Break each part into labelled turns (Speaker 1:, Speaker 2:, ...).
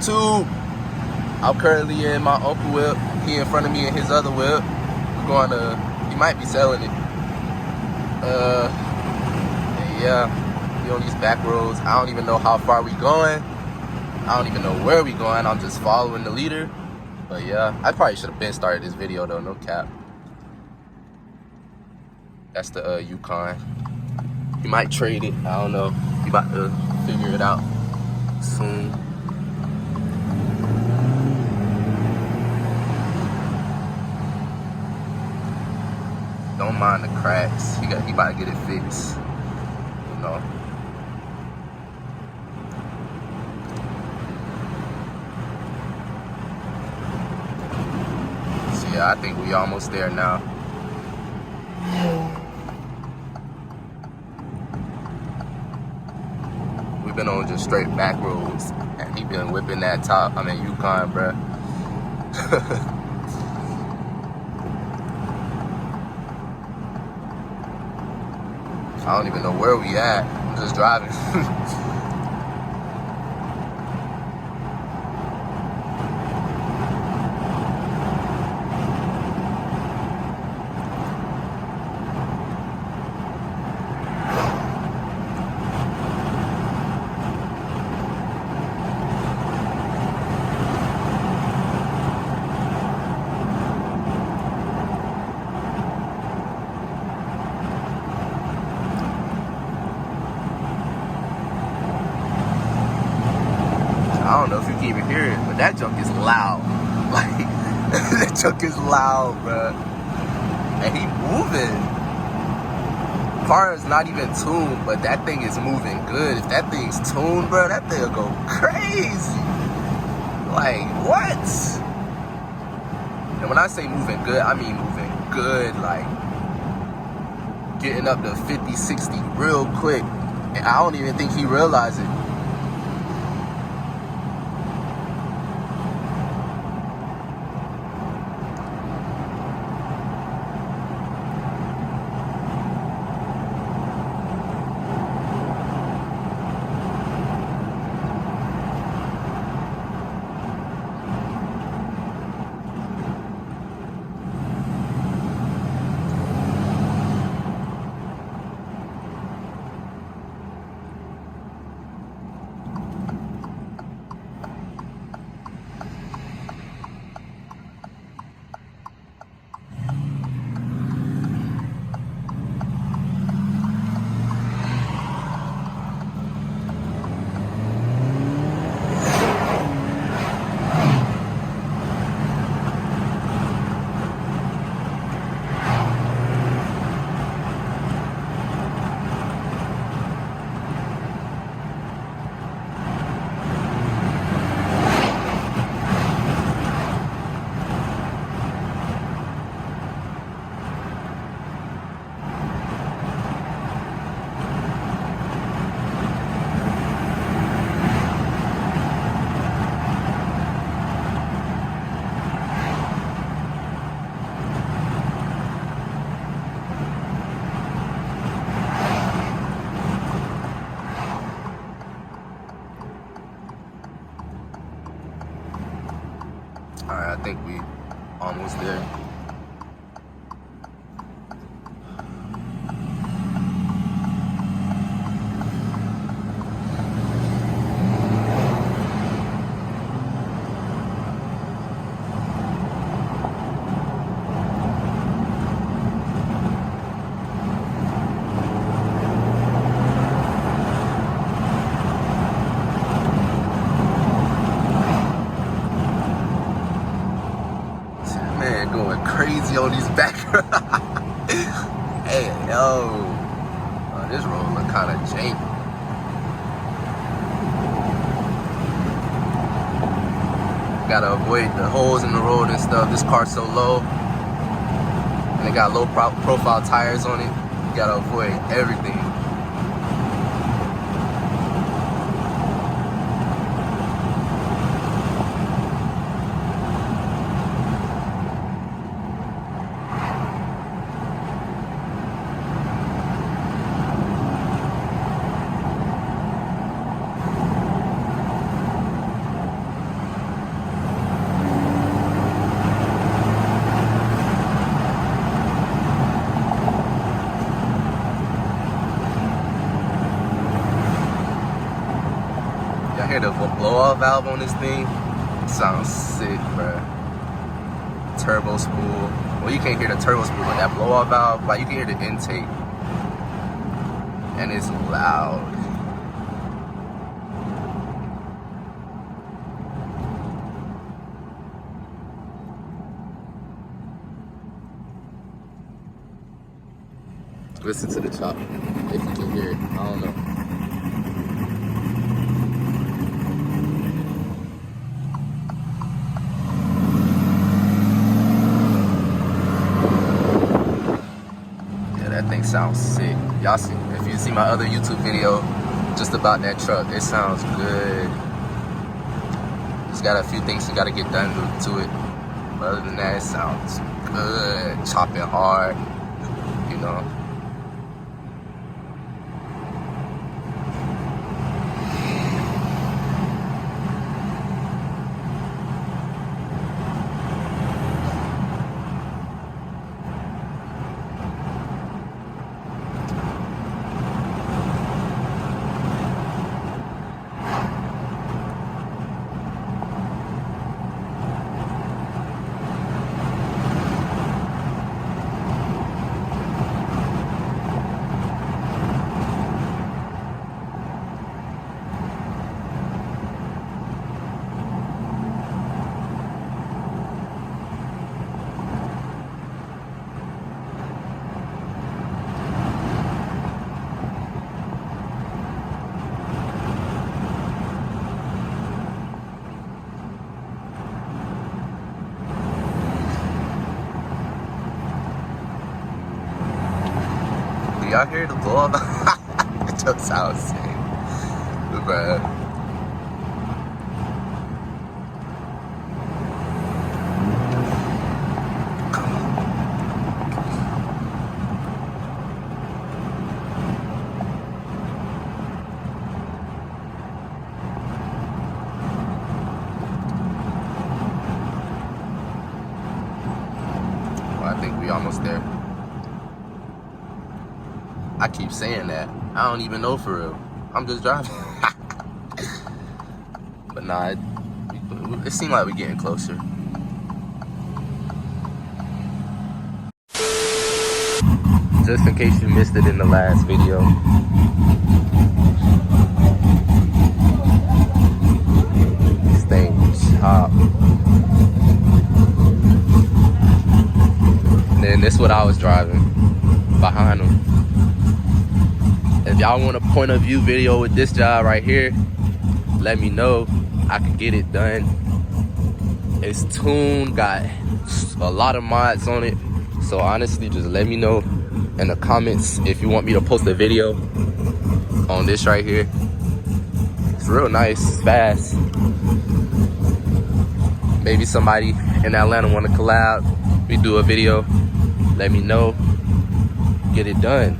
Speaker 1: YouTube. I'm currently in my uncle whip. He in front of me in his other whip. We're going to, he might be selling it. Yeah, we on these back roads. I don't even know how far we going. I don't even know where we going. I'm just following the leader. But yeah, I probably should have been started this video though, no cap. That's the Yukon. He might trade it, I don't know. He about to figure it out soon. Don't mind the cracks. He about to get it fixed, you know. So yeah, I think we almost there now. We've been on just straight back roads, and he been whipping that top. I mean Yukon, bruh. I don't even know where we at. I'm just driving. I don't know if you can even hear it, but that junk is loud. Like, that junk is loud, bruh. And he moving. Car is not even tuned, but that thing is moving good. If that thing's tuned, bro, that thing'll go crazy. Like, what? And when I say moving good, I mean moving good, like getting up to 50, 60 real quick. And I don't even think he realized it. Alright, I think we almost there. Going crazy on these back roads. Hey, yo. This road look kind of janky. Gotta avoid the holes in the road and stuff. This car's so low. And it got low profile tires on it. You gotta avoid everything. blow-off valve on this thing sounds sick, bruh. Turbo spool. Well, you can't hear the turbo spool, but that blow-off valve, like you can hear the intake. And it's loud. Listen to the chop, if you can hear it. I don't know. That thing sounds sick. Y'all see, if you see my other YouTube video just about that truck, it sounds good. Just got a few things you gotta get done to it. But other than that, it sounds good. Chopping hard, you know. Y'all hear the blow up? It just sounds sick, bruh. Well, I think we almost there. I keep saying that. I don't even know for real. I'm just driving. But nah, it seems like we're getting closer. Just in case you missed it in the last video. This thing chop. And then this is what I was driving behind him. If y'all want a point of view video with this job right here, let me know. I can get it done. It's tuned, got a lot of mods on it. So honestly, just let me know in the comments if you want me to post a video on this right here. It's real nice, fast. Maybe somebody in Atlanta want to collab. We do a video. Let me know. Get it done.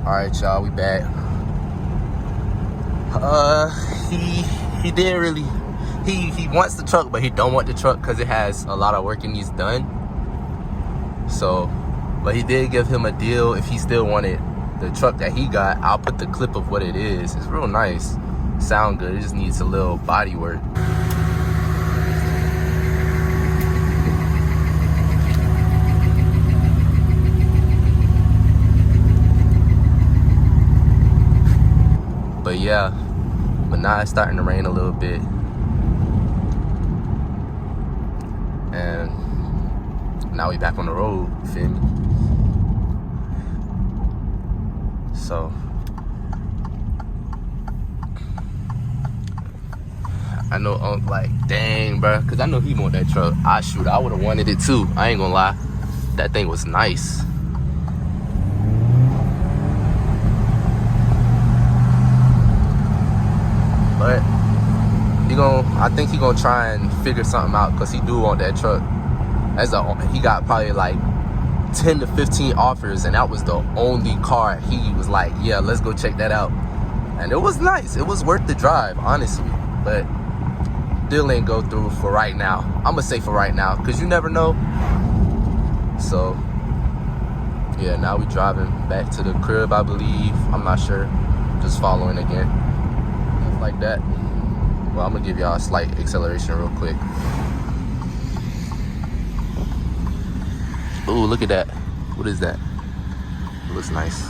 Speaker 1: All right, y'all, we back. He didn't really, he wants the truck, but he don't want the truck because it has a lot of work it needs done. So, but he did give him a deal if he still wanted the truck that he got. I'll put the clip of what it is. It's real nice, sound good. It just needs a little body work. But yeah, but now it's starting to rain a little bit. And now we back on the road, you feel me? So, I know, like, dang, bro, because I know he want that truck. I would have wanted it too. I ain't gonna lie. That thing was nice. But I think he gonna try and figure something out because he do want that truck. He got probably like 10 to 15 offers, and that was the only car he was like, yeah, let's go check that out. And it was nice. It was worth the drive, honestly. But still ain't go through for right now. I'm gonna say for right now, because you never know. So yeah, now we driving back to the crib, I believe. I'm not sure. Just following again. like that. Well, I'm gonna give y'all a slight acceleration real quick. Ooh, look at that. What is that? It looks nice.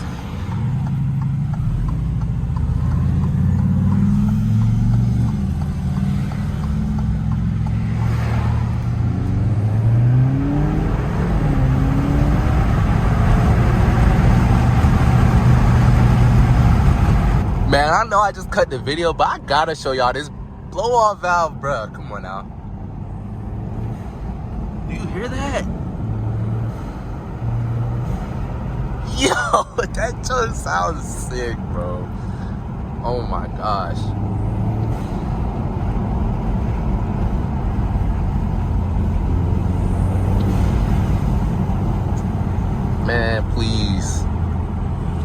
Speaker 1: Man, I know I just cut the video, but I gotta show y'all this blow-off valve, bruh. Come on now. Do you hear that? Yo, that just sounds sick, bro. Oh my gosh. Man, please.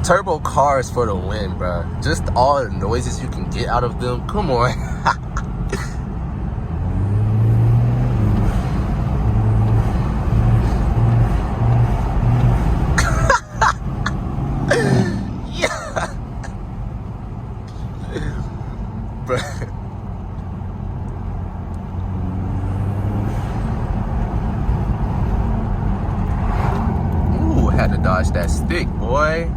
Speaker 1: Turbo cars for the win, bro. Just all the noises you can get out of them. Come on. Yeah. Bro. Ooh, had to dodge that stick, boy.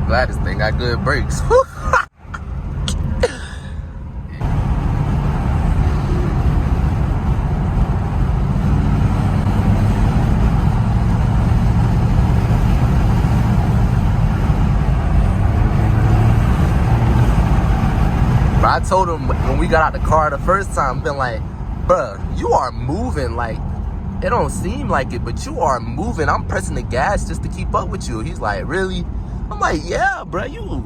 Speaker 1: Glad this thing got good brakes. But I told him when we got out the car the first time, been like, bruh, you are moving like, it don't seem like it, but you are moving. I'm pressing the gas just to keep up with you. He's like, really? I'm like, yeah, bro, you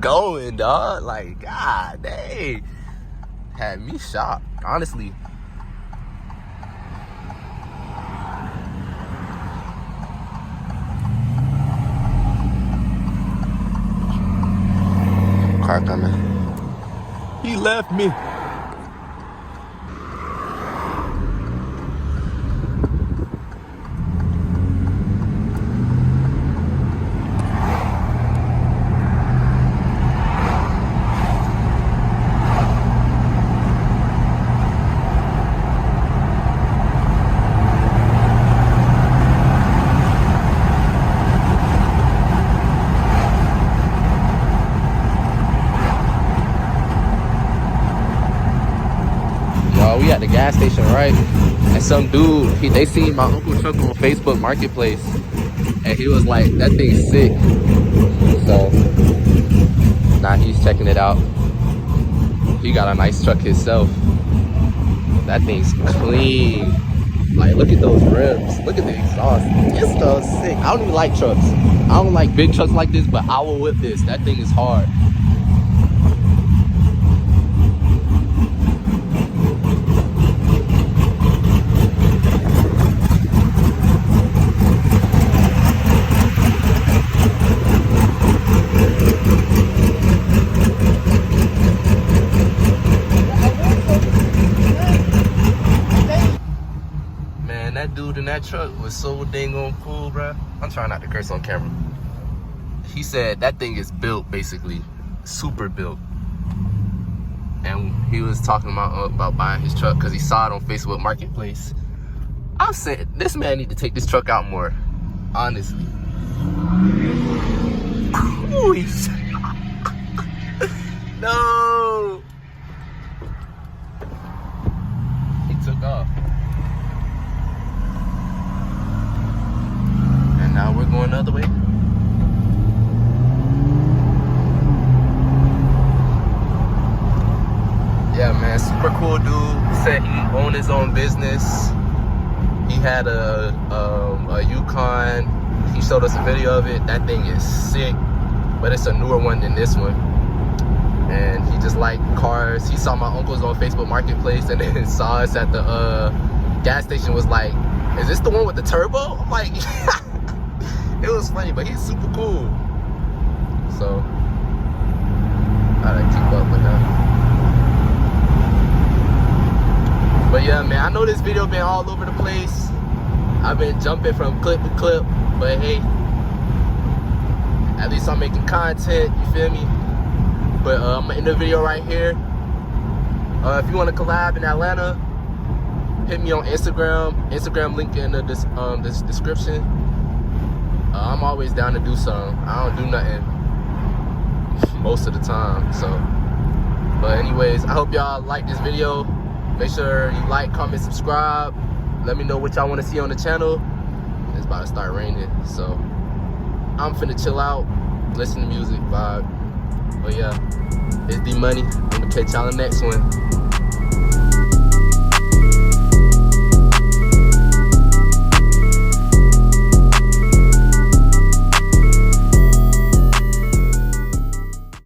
Speaker 1: going, dog. Like, god dang. Had me shocked, honestly. Car coming. He left me. We at the gas station, right? And some dude, they seen my Uncle Chuck on Facebook Marketplace, and he was like, that thing's sick. So now he's checking it out. He got a nice truck himself. That thing's clean. Like, look at those rims. Look at the exhaust. It's so sick. I don't even like trucks. I don't like big trucks like this, but I will whip this. That thing is hard. That dude in that truck was so dang on cool, bro. I'm trying not to curse on camera. He said that thing is built, basically, super built. And he was talking about buying his truck because he saw it on Facebook Marketplace. I said, this man need to take this truck out more, honestly. No. He took off. Now we're going the other way. Yeah, man, super cool dude. said he owned his own business. He had a Yukon. He showed us a video of it. That thing is sick, but it's a newer one than this one. And he just liked cars. He saw my uncles on Facebook Marketplace and then saw us at the gas station. Was like, is this the one with the turbo? I'm like, it was funny, but he's super cool. So I gotta keep up with him. But yeah, man, I know this video been all over the place. I've been jumping from clip to clip, but hey, at least I'm making content, you feel me? But I'm gonna end the video right here. If you want to collab in Atlanta, hit me on Instagram. Instagram link in the this description. I'm always down to do something. I don't do nothing most of the time. So, but anyways, I hope y'all like this video. Make sure you like, comment, subscribe. Let me know what y'all want to see on the channel. It's about to start raining, so I'm finna chill out, listen to music, vibe. But yeah, it's D Money. I'm gonna catch y'all in the next one.